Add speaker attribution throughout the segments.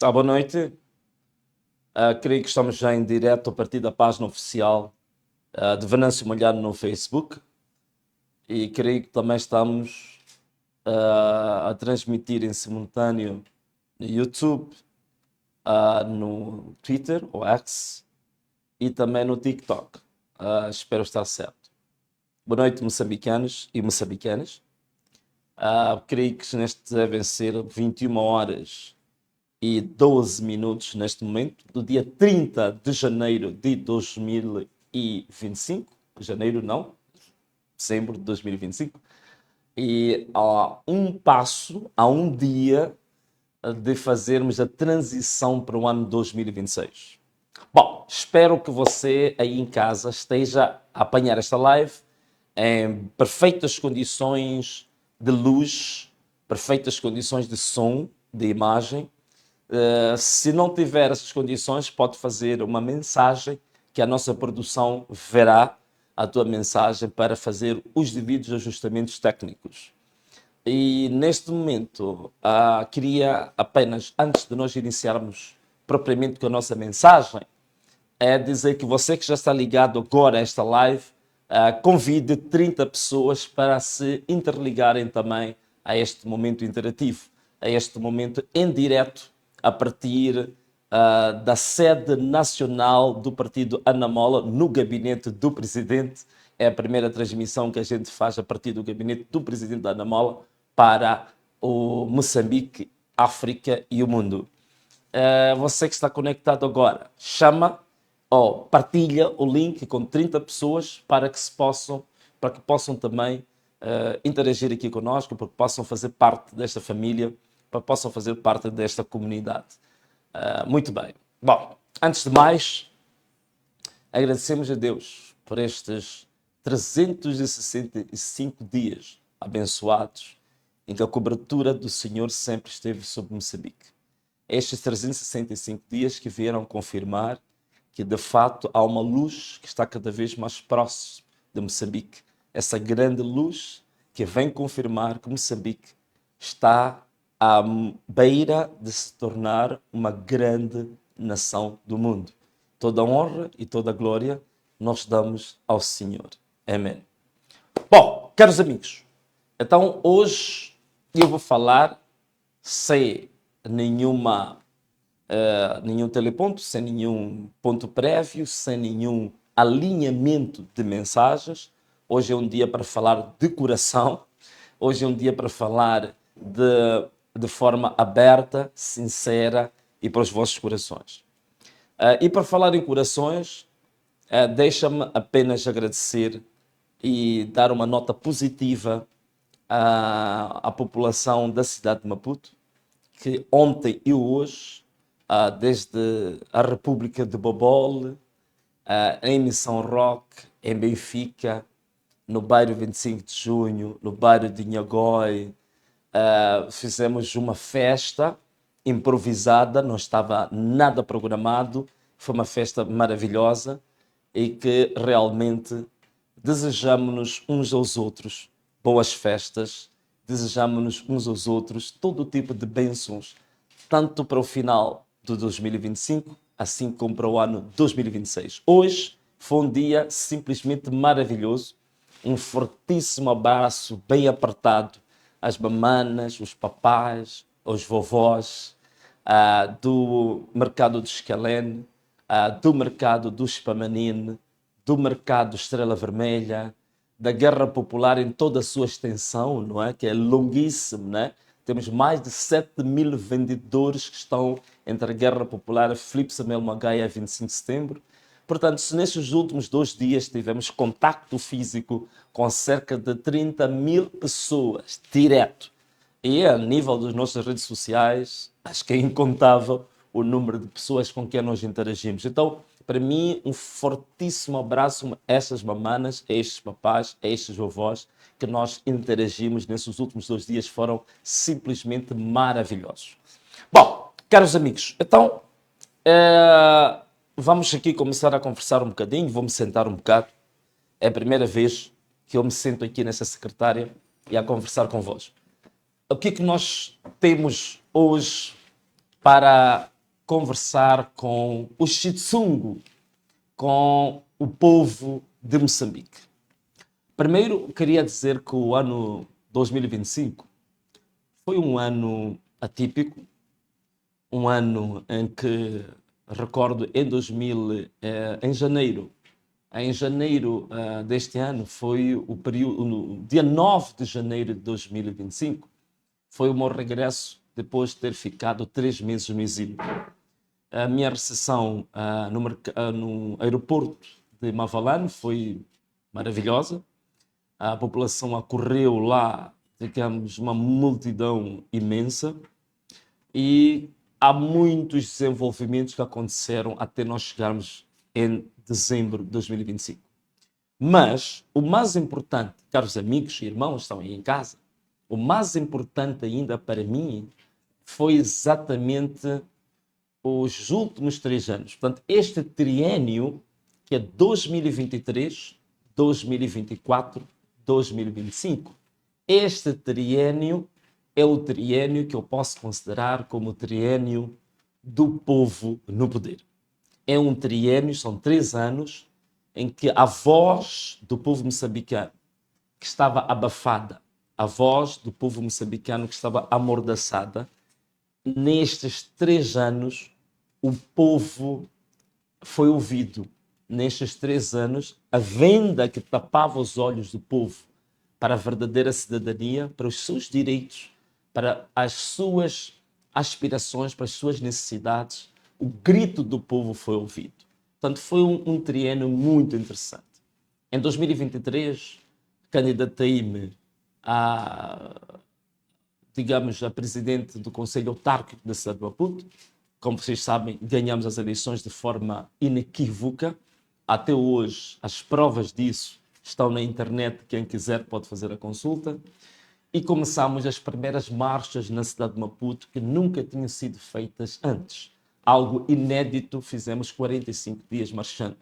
Speaker 1: Boa noite. Creio que estamos já em direto a partir da página oficial de Venâncio Molhado no Facebook e creio que também estamos a transmitir em simultâneo no YouTube, no Twitter ou X e também no TikTok. Espero estar certo. Boa noite, moçambicanos e moçambicanas. Creio que neste devem ser 21 horas e 12 minutos neste momento, do dia 30 de janeiro de 2025. Janeiro não, dezembro de 2025. E há um dia de fazermos a transição para o ano 2026. Bom, espero que você aí em casa esteja a apanhar esta live em perfeitas condições de luz, perfeitas condições de som, de imagem. Se não tiver essas condições, pode fazer uma mensagem que a nossa produção verá a tua mensagem para fazer os devidos ajustamentos técnicos. E neste momento, queria apenas, antes de nós iniciarmos propriamente com a nossa mensagem, dizer que você que já está ligado agora a esta live, convide 30 pessoas para se interligarem também a este momento interativo, a este momento em direto, a partir da sede nacional do Partido Anamola, no gabinete do Presidente. É a primeira transmissão que a gente faz a partir do gabinete do Presidente da Anamola para o Moçambique, África e o mundo. Você que está conectado agora, chama ou partilha o link com 30 pessoas para que possam também interagir aqui conosco, para que possam fazer parte desta família, para que possam fazer parte desta comunidade. Muito bem. Bom, antes de mais, agradecemos a Deus por estes 365 dias abençoados em que a cobertura do Senhor sempre esteve sobre Moçambique. Estes 365 dias que vieram confirmar que de fato há uma luz que está cada vez mais próximo de Moçambique. Essa grande luz que vem confirmar que Moçambique está à beira de se tornar uma grande nação do mundo. Toda a honra e toda a glória nós damos ao Senhor. Amém. Bom, caros amigos, então hoje eu vou falar sem nenhum teleponto, sem nenhum ponto prévio, sem nenhum alinhamento de mensagens. Hoje é um dia para falar de coração, hoje é um dia para falar de forma aberta, sincera e para os vossos corações. E para falar em corações, deixa-me apenas agradecer e dar uma nota positiva à população da cidade de Maputo, que ontem e hoje, desde a República de Bobole, em Missão Roque, em Benfica, no bairro 25 de Junho, no bairro de Nhagói, fizemos uma festa improvisada, não estava nada programado, foi uma festa maravilhosa e que realmente desejamos-nos uns aos outros boas festas, desejamos-nos uns aos outros todo tipo de bênçãos, tanto para o final de 2025, assim como para o ano 2026. Hoje foi um dia simplesmente maravilhoso, um fortíssimo abraço bem apertado às mamanas, os papás, aos vovós, do mercado de Escalene, do mercado do Spamanine, do mercado Estrela Vermelha, da Guerra Popular em toda a sua extensão, não é? Que é longuíssimo, né? Temos mais de 7.000 vendedores que estão entre a Guerra Popular, Filipe Samuel Magaia, 25 de setembro. Portanto, se nesses últimos 2 dias tivemos contacto físico com cerca de 30.000 pessoas, direto, e a nível das nossas redes sociais, acho que é incontável o número de pessoas com quem nós interagimos. Então, para mim, um fortíssimo abraço a estas mamanas, a estes papás, a estes vovós, que nós interagimos nesses últimos 2 dias, foram simplesmente maravilhosos. Bom, caros amigos, então, vamos aqui começar a conversar um bocadinho, vou-me sentar um bocado. É a primeira vez que eu me sento aqui nessa secretária e a conversar convosco. O que é que nós temos hoje para conversar com o Xitsungo, com o povo de Moçambique. Primeiro, queria dizer que o ano 2025 foi um ano atípico, um ano em que, recordo, em janeiro, deste ano, foi o período, no dia 9 de janeiro de 2025, foi o meu regresso depois de ter ficado 3 meses no exílio. A minha recepção no aeroporto de Mavalane foi maravilhosa. A população acorreu lá, digamos, uma multidão imensa, e há muitos desenvolvimentos que aconteceram até nós chegarmos em dezembro de 2025. Mas o mais importante, caros amigos e irmãos, estão aí em casa, o mais importante ainda para mim foi exatamente os últimos 3 anos. Portanto, este triênio, que é 2023, 2024, 2025. Este triênio é o triênio que eu posso considerar como o triênio do povo no poder. É um triênio, são 3 anos, em que a voz do povo moçambicano, que estava abafada, a voz do povo moçambicano que estava amordaçada, nestes 3 anos, o povo foi ouvido. Nestes 3 anos, a venda que tapava os olhos do povo para a verdadeira cidadania, para os seus direitos, para as suas aspirações, para as suas necessidades, o grito do povo foi ouvido. Portanto, foi um triênio muito interessante. Em 2023, candidatei-me digamos, a presidente do Conselho Autárquico da cidade de Maputo. Como vocês sabem, ganhamos as eleições de forma inequívoca. Até hoje, as provas disso estão na internet. Quem quiser pode fazer a consulta. E começamos as primeiras marchas na cidade de Maputo, que nunca tinham sido feitas antes. Algo inédito, fizemos 45 dias marchando.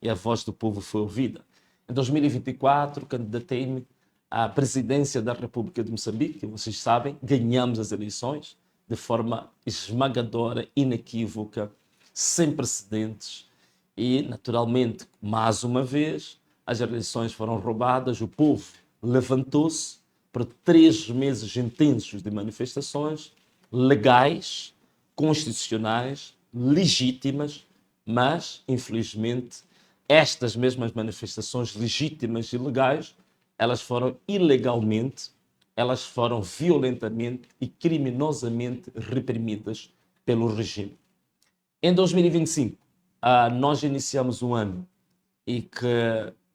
Speaker 1: E a voz do povo foi ouvida. Em 2024, candidatei-me à presidência da República de Moçambique. Vocês sabem, ganhamos as eleições de forma esmagadora, inequívoca, sem precedentes. E, naturalmente, mais uma vez, as eleições foram roubadas, o povo levantou-se por 3 meses intensos de manifestações legais, constitucionais, legítimas, mas, infelizmente, estas mesmas manifestações legítimas e legais, elas foram ilegalmente, elas foram violentamente e criminosamente reprimidas pelo regime. Em 2025, nós iniciamos um ano e que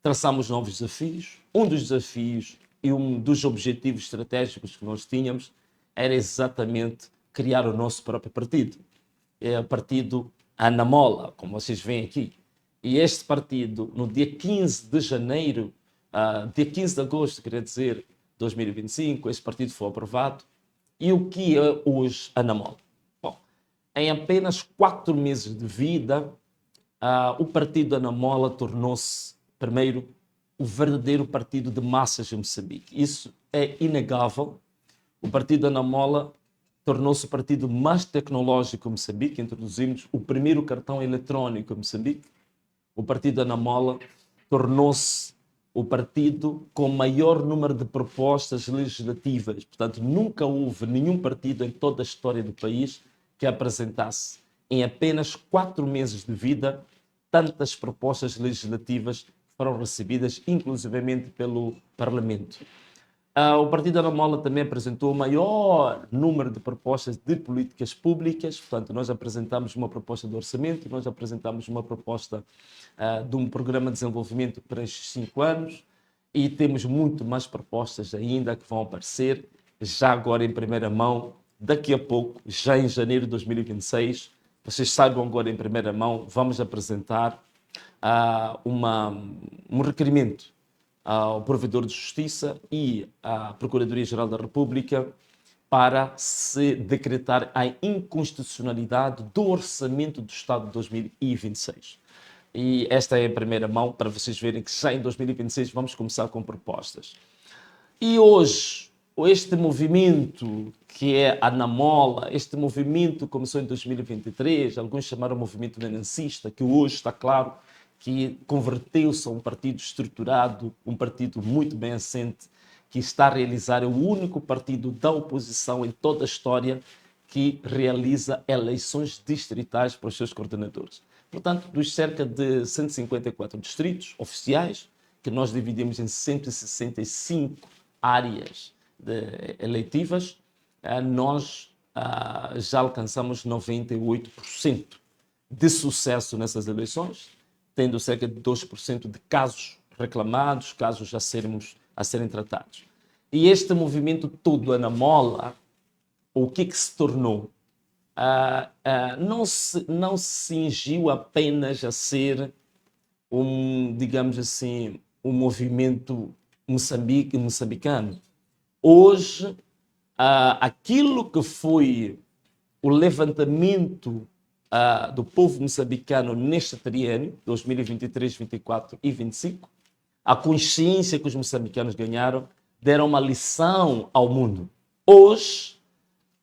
Speaker 1: traçamos novos desafios. Um dos desafios e um dos objetivos estratégicos que nós tínhamos era exatamente criar o nosso próprio partido. É o partido Anamola, como vocês veem aqui. E este partido, no dia 15 de janeiro, dia 15 de agosto, queria dizer, 2025, esse partido foi aprovado. E o que é hoje Anamola? Bom, em apenas 4 meses de vida, o partido Anamola tornou-se, primeiro, o verdadeiro partido de massas em Moçambique. Isso é inegável. O partido Anamola tornou-se o partido mais tecnológico em Moçambique. Introduzimos o primeiro cartão eletrónico em Moçambique. O partido Anamola tornou-se o partido com maior número de propostas legislativas. Portanto, nunca houve nenhum partido em toda a história do país que apresentasse, em apenas 4 meses de vida, tantas propostas legislativas foram recebidas, inclusivamente pelo Parlamento. O Partido Anamola também apresentou o maior número de propostas de políticas públicas. Portanto, nós apresentamos uma proposta de orçamento, nós apresentamos uma proposta de um programa de desenvolvimento para estes 5 anos, e temos muito mais propostas ainda que vão aparecer, já agora em primeira mão, daqui a pouco, já em janeiro de 2026. Vocês saibam agora em primeira mão, vamos apresentar um requerimento ao Provedor de Justiça e à Procuradoria-Geral da República para se decretar a inconstitucionalidade do Orçamento do Estado de 2026. E esta é a primeira mão, para vocês verem que já em 2026 vamos começar com propostas. E hoje, este movimento que é a Namola, este movimento começou em 2023, alguns chamaram movimento nenancista, que hoje está claro que converteu-se a um partido estruturado, um partido muito bem assente, que está a realizar, é o único partido da oposição em toda a história que realiza eleições distritais para os seus coordenadores. Portanto, dos cerca de 154 distritos oficiais, que nós dividimos em 165 áreas eleitivas, nós já alcançamos 98% de sucesso nessas eleições, tendo cerca de 2% de casos reclamados, casos a serem tratados. E este movimento todo, a Namola, o que se tornou? Não se cingiu apenas a ser digamos assim, um movimento moçambicano. Hoje, aquilo que foi o levantamento do povo moçambicano neste triênio, 2023, 24 e 25, a consciência que os moçambicanos ganharam, deram uma lição ao mundo. Hoje,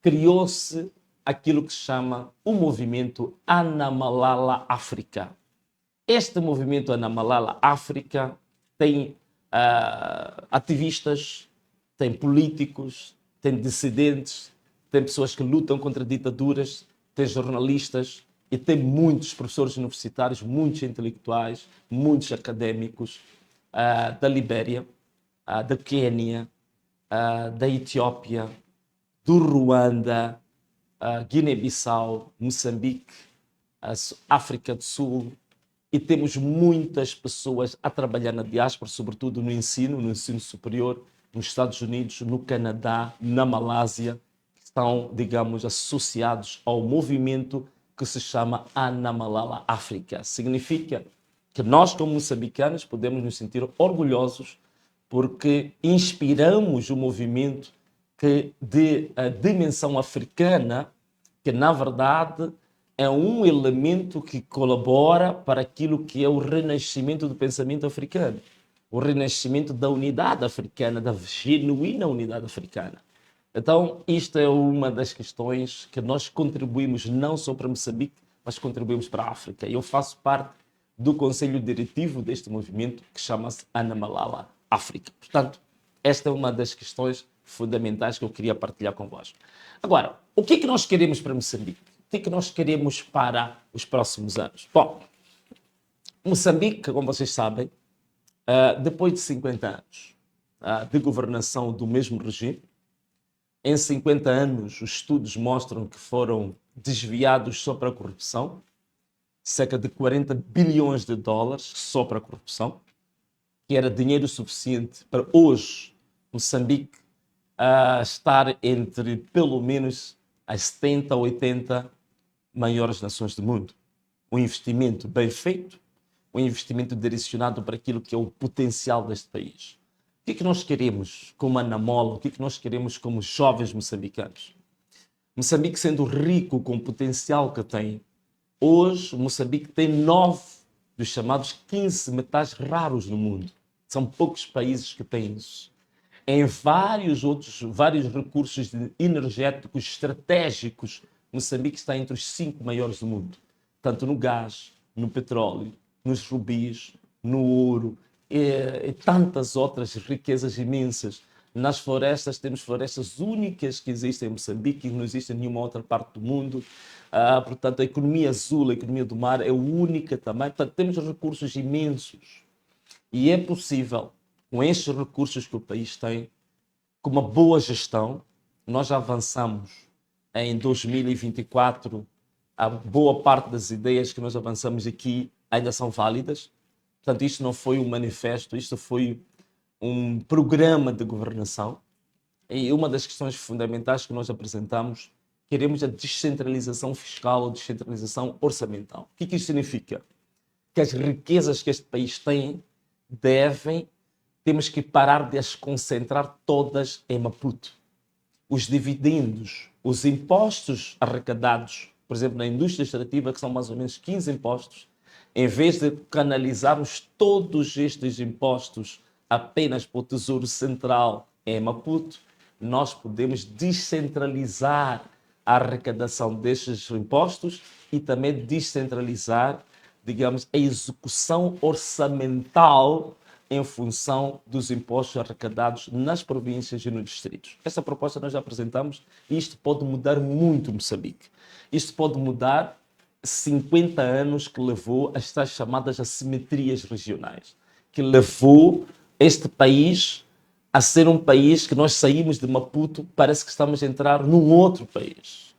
Speaker 1: criou-se aquilo que se chama o movimento Anamalala África. Este movimento Anamalala África tem ativistas, tem políticos, tem dissidentes, tem pessoas que lutam contra ditaduras, tem jornalistas e tem muitos professores universitários, muitos intelectuais, muitos académicos da Libéria, da Quênia, da Etiópia, do Ruanda, Guiné-Bissau, Moçambique, África do Sul, e temos muitas pessoas a trabalhar na diáspora, sobretudo no ensino superior, nos Estados Unidos, no Canadá, na Malásia, que estão, digamos, associados ao movimento que se chama Anamalala África. Significa que nós, como moçambicanos, podemos nos sentir orgulhosos porque inspiramos o movimento de dimensão africana, que na verdade é um elemento que colabora para aquilo que é o renascimento do pensamento africano, o renascimento da unidade africana, da genuína unidade africana. Então, isto é uma das questões que nós contribuímos não só para Moçambique, mas contribuímos para a África. Eu faço parte do conselho diretivo deste movimento, que chama-se Anamalala África. Portanto, esta é uma das questões fundamentais que eu queria partilhar convosco. Agora, o que é que nós queremos para Moçambique? O que é que nós queremos para os próximos anos? Bom, Moçambique, como vocês sabem, depois de 50 anos de governação do mesmo regime, em 50 anos os estudos mostram que foram desviados só para a corrupção, cerca de 40 bilhões de dólares só para a corrupção, que era dinheiro suficiente para hoje Moçambique estar entre pelo menos as 70 ou 80 maiores nações do mundo. Um investimento bem feito, um investimento direcionado para aquilo que é o potencial deste país. O que é que nós queremos como Anamola? O que é que nós queremos como jovens moçambicanos? Moçambique, sendo rico com o potencial que tem, hoje Moçambique tem 9 dos chamados 15 metais raros no mundo. São poucos países que têm isso. Em vários recursos energéticos estratégicos, Moçambique está entre os 5 maiores do mundo. Tanto no gás, no petróleo, nos rubis, no ouro e tantas outras riquezas imensas. Nas florestas, temos florestas únicas que existem em Moçambique e não existem em nenhuma outra parte do mundo. Portanto, a economia azul, a economia do mar é única também. Portanto, temos recursos imensos. E é possível, com estes recursos que o país tem, com uma boa gestão, nós já avançamos em 2024, a boa parte das ideias que nós avançamos aqui ainda são válidas. Portanto, isto não foi um manifesto, isto foi um programa de governação. E uma das questões fundamentais que nós apresentamos, queremos a descentralização fiscal, a descentralização orçamental. O que isso significa? Que as riquezas que este país tem temos que parar de as concentrar todas em Maputo. Os dividendos, os impostos arrecadados, por exemplo, na indústria extrativa, que são mais ou menos 15 impostos, em vez de canalizarmos todos estes impostos apenas para o Tesouro Central em Maputo, nós podemos descentralizar a arrecadação destes impostos e também descentralizar, digamos, a execução orçamental em função dos impostos arrecadados nas províncias e nos distritos. Essa proposta nós já apresentamos e isto pode mudar muito Moçambique. Isto pode mudar 50 anos que levou a estas chamadas assimetrias regionais, que levou este país a ser um país que nós saímos de Maputo, parece que estamos a entrar num outro país.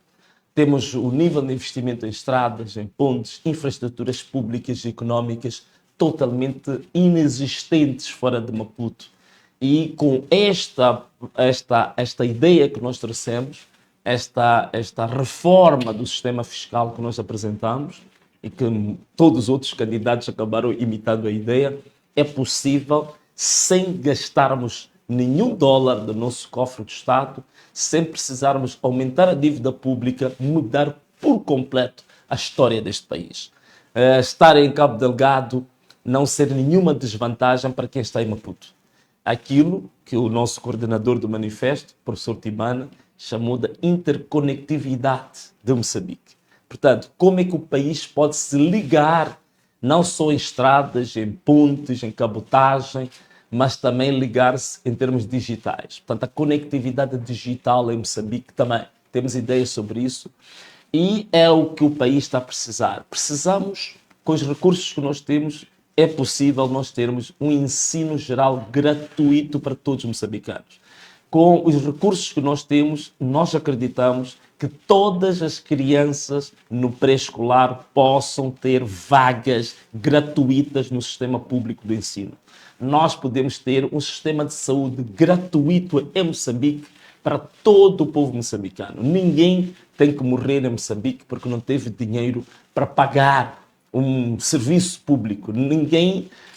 Speaker 1: Temos o nível de investimento em estradas, em pontes, infraestruturas públicas e económicas totalmente inexistentes fora de Maputo. E com esta ideia que nós trouxemos, esta reforma do sistema fiscal que nós apresentamos e que todos os outros candidatos acabaram imitando a ideia, é possível sem gastarmos nenhum dólar do nosso cofre do Estado, sem precisarmos aumentar a dívida pública, mudar por completo a história deste país. Estar em Cabo Delgado não ser nenhuma desvantagem para quem está em Maputo. Aquilo que o nosso coordenador do manifesto, professor Timana, chamou de interconectividade de Moçambique. Portanto, como é que o país pode se ligar, não só em estradas, em pontes, em cabotagem, mas também ligar-se em termos digitais. Portanto, a conectividade digital em Moçambique também. Temos ideias sobre isso e é o que o país está a precisar. Precisamos, com os recursos que nós temos, é possível nós termos um ensino geral gratuito para todos os moçambicanos. Com os recursos que nós temos, nós acreditamos que todas as crianças no pré-escolar possam ter vagas gratuitas no sistema público do ensino. Nós podemos ter um sistema de saúde gratuito em Moçambique para todo o povo moçambicano. Ninguém tem que morrer em Moçambique porque não teve dinheiro para pagar um serviço público.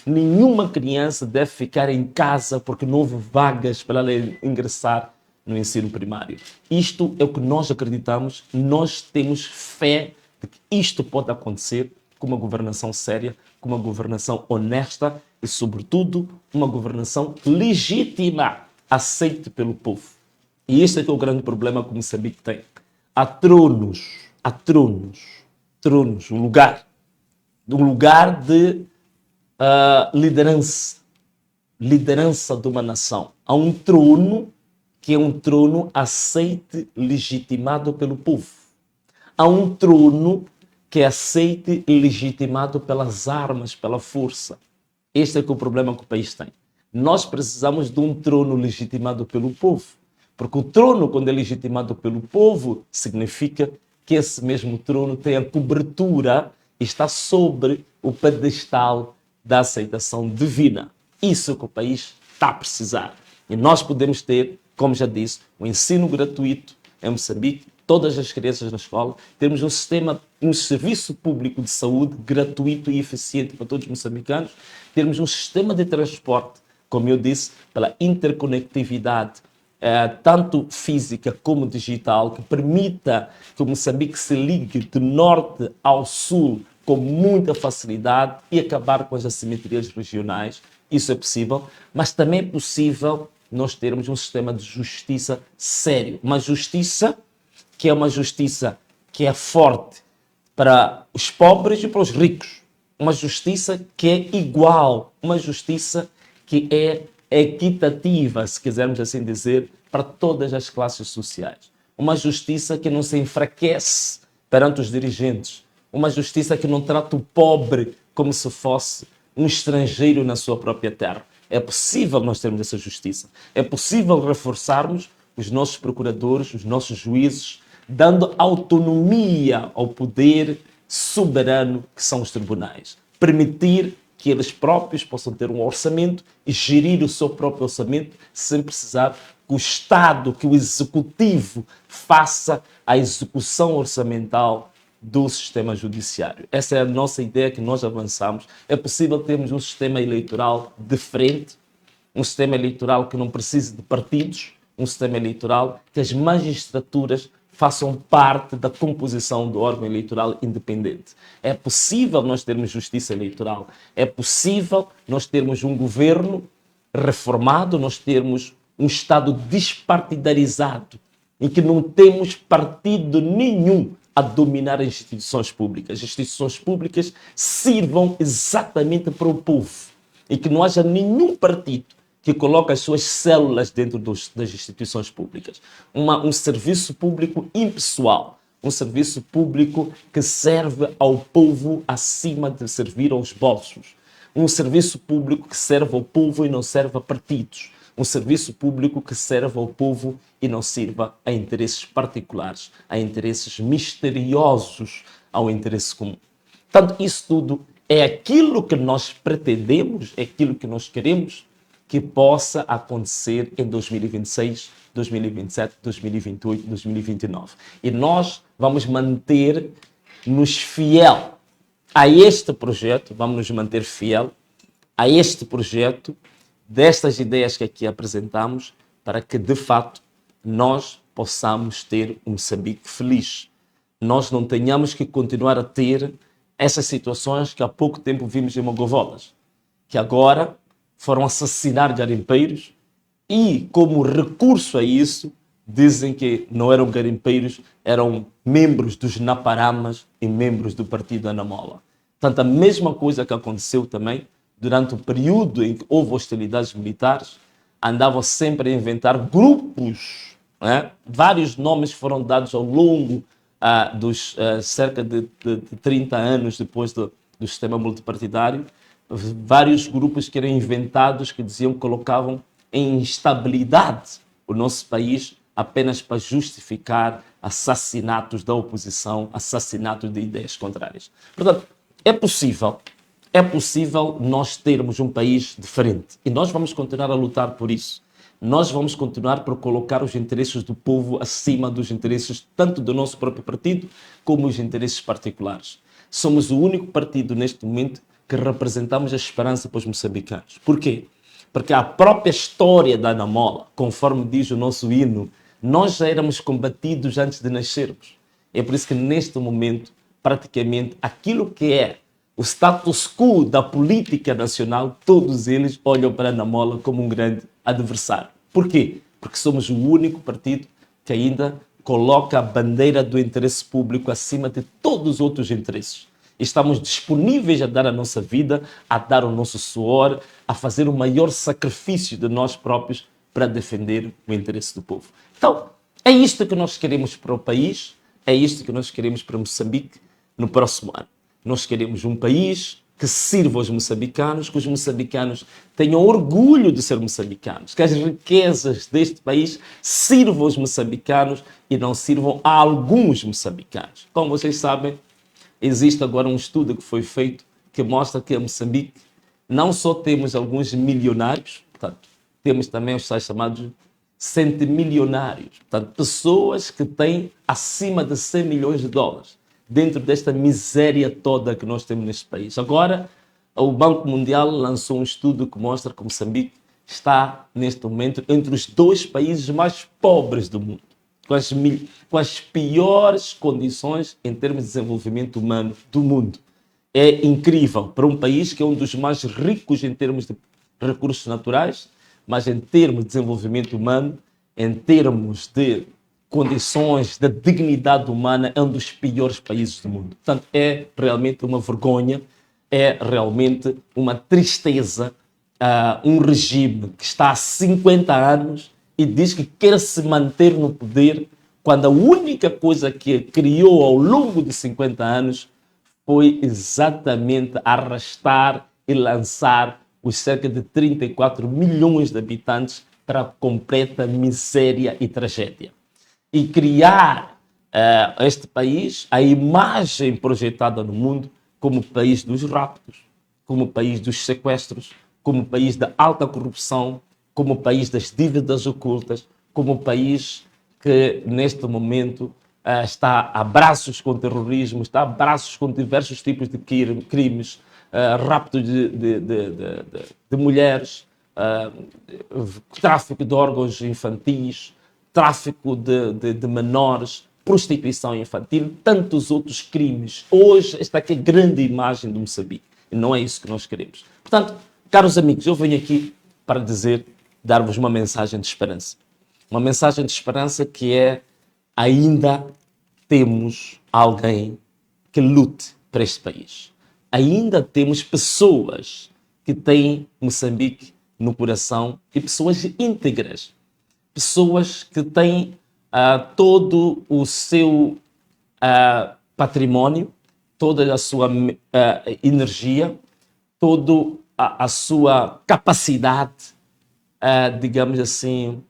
Speaker 1: Nenhuma criança deve ficar em casa porque não houve vagas para ela ingressar no ensino primário. Isto é o que nós acreditamos, nós temos fé de que isto pode acontecer com uma governação séria, com uma governação honesta e, sobretudo, uma governação legítima, aceite pelo povo. E este é que é o grande problema que Moçambique tem. Há tronos, um lugar de liderança de uma nação. Há um trono que é um trono aceite, legitimado pelo povo. Há um trono que é aceite e legitimado pelas armas, pela força. Este é que é o problema que o país tem. Nós precisamos de um trono legitimado pelo povo. Porque o trono, quando é legitimado pelo povo, significa que esse mesmo trono tem a cobertura e está sobre o pedestal da aceitação divina. Isso é que o país está a precisar. E nós podemos ter, como já disse, um ensino gratuito em Moçambique, todas as crianças na escola, temos um serviço público de saúde gratuito e eficiente para todos os moçambicanos, temos um sistema de transporte, como eu disse, pela interconectividade, tanto física como digital, que permita que o Moçambique se ligue de norte ao sul com muita facilidade e acabar com as assimetrias regionais. Isso é possível, mas também é possível nós termos um sistema de justiça sério. Uma justiça que é uma justiça que é forte para os pobres e para os ricos. Uma justiça que é igual, uma justiça que é equitativa, se quisermos assim dizer, para todas as classes sociais. Uma justiça que não se enfraquece perante os dirigentes. Uma justiça que não trata o pobre como se fosse um estrangeiro na sua própria terra. É possível nós termos essa justiça. É possível reforçarmos os nossos procuradores, os nossos juízes, dando autonomia ao poder soberano que são os tribunais. Permitir que eles próprios possam ter um orçamento e gerir o seu próprio orçamento sem precisar que o Estado, que o Executivo faça a execução orçamental do sistema judiciário. Essa é a nossa ideia que nós avançamos. É possível termos um sistema eleitoral diferente, um sistema eleitoral que não precise de partidos, um sistema eleitoral que as magistraturas façam parte da composição do órgão eleitoral independente. É possível nós termos justiça eleitoral, é possível nós termos um governo reformado, nós termos um Estado despartidarizado, em que não temos partido nenhum a dominar as instituições públicas. As instituições públicas sirvam exatamente para o povo e que não haja nenhum partido que coloque as suas células dentro das instituições públicas. Um serviço público impessoal, um serviço público que serve ao povo acima de servir aos bolsos. Um serviço público que serve ao povo e não serve a partidos. Um serviço público que serve ao povo e não sirva a interesses particulares, a interesses misteriosos ao interesse comum. Portanto, isso tudo é aquilo que nós pretendemos, é aquilo que nós queremos que possa acontecer em 2026, 2027, 2028, 2029. E nós vamos manter-nos fiel a este projeto, vamos nos manter fiel a este projeto, destas ideias que aqui apresentamos, para que, de fato, nós possamos ter um Moçambique feliz. Nós não tenhamos que continuar a ter essas situações que há pouco tempo vimos em Mogovolas, que agora foram assassinar garimpeiros e, como recurso a isso, dizem que não eram garimpeiros, eram membros dos Naparamas e membros do partido Anamola. Portanto, a mesma coisa que aconteceu também durante o período em que houve hostilidades militares, andavam sempre a inventar grupos, né? Vários nomes foram dados ao longo dos cerca de 30 anos depois do sistema multipartidário, vários grupos que eram inventados que diziam que colocavam em instabilidade o nosso país apenas para justificar assassinatos da oposição, assassinatos de ideias contrárias. Portanto, é possível nós termos um país diferente e nós vamos continuar a lutar por isso. Nós vamos continuar por colocar os interesses do povo acima dos interesses tanto do nosso próprio partido como os interesses particulares. Somos o único partido neste momento que representamos a esperança para os moçambicanos. Por quê? Porque a própria história da Anamola, conforme diz o nosso hino, nós já éramos combatidos antes de nascermos. É por isso que neste momento, praticamente, aquilo que é o status quo da política nacional, todos eles olham para a Anamola como um grande adversário. Por quê? Porque somos o único partido que ainda coloca a bandeira do interesse público acima de todos os outros interesses. Estamos disponíveis a dar a nossa vida, a dar o nosso suor, a fazer o maior sacrifício de nós próprios para defender o interesse do povo. Então, é isto que nós queremos para o país, é isto que nós queremos para Moçambique no próximo ano. Nós queremos um país que sirva aos moçambicanos, que os moçambicanos tenham orgulho de ser moçambicanos, que as riquezas deste país sirvam aos moçambicanos e não sirvam a alguns moçambicanos. Como vocês sabem, existe agora um estudo que foi feito que mostra que em Moçambique não só temos alguns milionários, portanto, temos também os tais chamados centimilionários, portanto, pessoas que têm acima de 100 milhões de dólares dentro desta miséria toda que nós temos neste país. Agora, o Banco Mundial lançou um estudo que mostra que Moçambique está, neste momento, entre os 2 países mais pobres do mundo, com as piores condições em termos de desenvolvimento humano do mundo. É incrível para um país que é um dos mais ricos em termos de recursos naturais, mas em termos de desenvolvimento humano, em termos de condições de dignidade humana, é um dos piores países do mundo. Portanto, é realmente uma vergonha, é realmente uma tristeza, um regime que está há 50 anos e diz que quer se manter no poder quando a única coisa que criou ao longo de 50 anos foi exatamente arrastar e lançar os cerca de 34 milhões de habitantes para a completa miséria e tragédia. E criar este país, a imagem projetada no mundo como país dos raptos, como país dos sequestros, como país da alta corrupção, como país das dívidas ocultas, como país que neste momento está a braços com o terrorismo, está a braços com diversos tipos de crimes, rapto de mulheres, tráfico de órgãos infantis, tráfico de menores, prostituição infantil, tantos outros crimes. Hoje, esta aqui é a grande imagem do Moçambique. E não é isso que nós queremos. Portanto, caros amigos, eu venho aqui para dizer dar-vos uma mensagem de esperança. Uma mensagem de esperança que é: ainda temos alguém que lute para este país. Ainda temos pessoas que têm Moçambique no coração e pessoas íntegras. Pessoas que têm todo o seu património, toda a sua energia, toda a sua capacidade, digamos assim,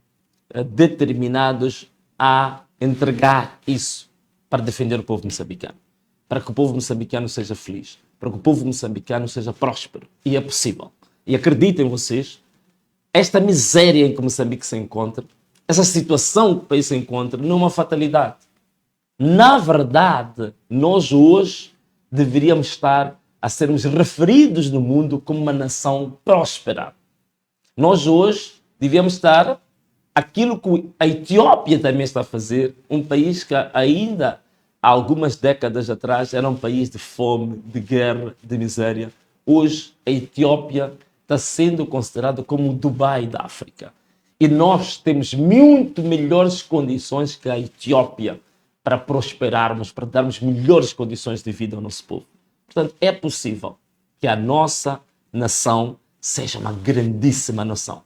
Speaker 1: determinados a entregar isso para defender o povo moçambicano, para que o povo moçambicano seja feliz, para que o povo moçambicano seja próspero. E é possível. E acreditem vocês, esta miséria em que Moçambique se encontra, essa situação que o país se encontra, não é uma fatalidade. Na verdade, nós hoje deveríamos estar a sermos referidos no mundo como uma nação próspera. Nós hoje devíamos estar aquilo que a Etiópia também está a fazer, um país que ainda há algumas décadas atrás era um país de fome, de guerra, de miséria. Hoje a Etiópia está sendo considerada como o Dubai da África. E nós temos muito melhores condições que a Etiópia para prosperarmos, para darmos melhores condições de vida ao nosso povo. Portanto, é possível que a nossa nação seja uma grandíssima nação.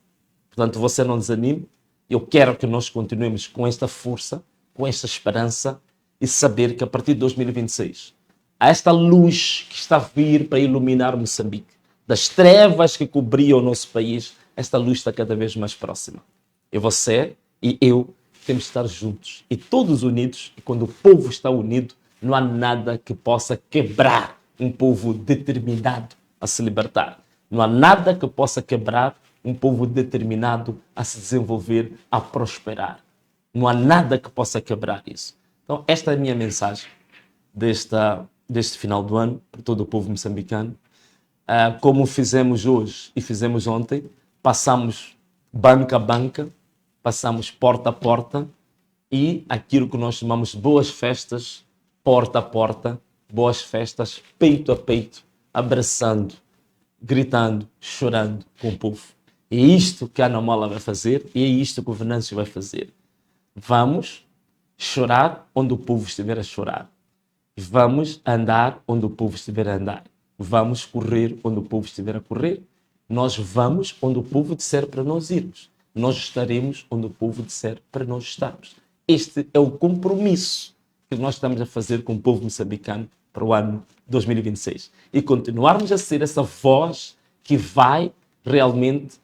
Speaker 1: Portanto, você não desanime. Eu quero que nós continuemos com esta força, com esta esperança e saber que a partir de 2026 há esta luz que está a vir para iluminar Moçambique. Das trevas que cobriam o nosso país, esta luz está cada vez mais próxima. E você e eu temos de estar juntos e todos unidos. E quando o povo está unido, não há nada que possa quebrar um povo determinado a se libertar. Não há nada que possa quebrar um povo determinado a se desenvolver, a prosperar. Não há nada que possa quebrar isso. Então, esta é a minha mensagem deste final do ano para todo o povo moçambicano. Como fizemos hoje e fizemos ontem, passamos banca a banca, passamos porta a porta e aquilo que nós chamamos de boas festas, porta a porta, boas festas, peito a peito, abraçando, gritando, chorando com o povo. E é isto que a Ana Mola vai fazer e é isto que o Venâncio vai fazer. Vamos chorar onde o povo estiver a chorar. Vamos andar onde o povo estiver a andar. Vamos correr onde o povo estiver a correr. Nós vamos onde o povo disser para nós irmos. Nós estaremos onde o povo disser para nós estarmos. Este é o compromisso que nós estamos a fazer com o povo moçambicano para o ano 2026. E continuarmos a ser essa voz que vai realmente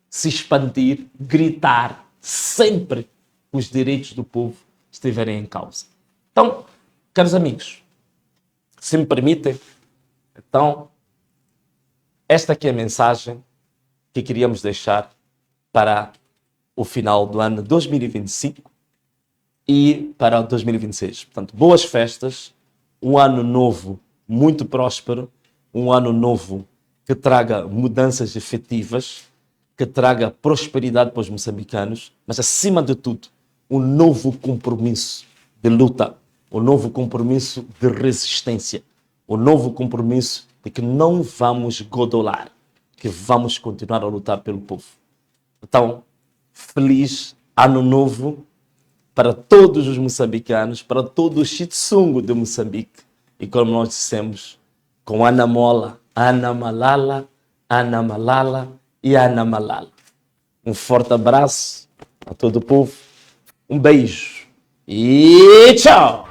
Speaker 1: se expandir, gritar sempre que os direitos do povo estiverem em causa. Então, caros amigos, se me permitem, então, esta aqui é a mensagem que queríamos deixar para o final do ano 2025 e para 2026. Portanto, boas festas, um ano novo muito próspero, um ano novo que traga mudanças efetivas, que traga prosperidade para os moçambicanos, mas acima de tudo, um novo compromisso de luta, um novo compromisso de resistência, um novo compromisso de que não vamos godolar, que vamos continuar a lutar pelo povo. Então, feliz ano novo para todos os moçambicanos, para todo o Chitsungo de Moçambique. E como nós dissemos, com Ana Mola, Ana Malala, Ana Malala e Ana Malala. Um forte abraço a todo o povo, um beijo e tchau!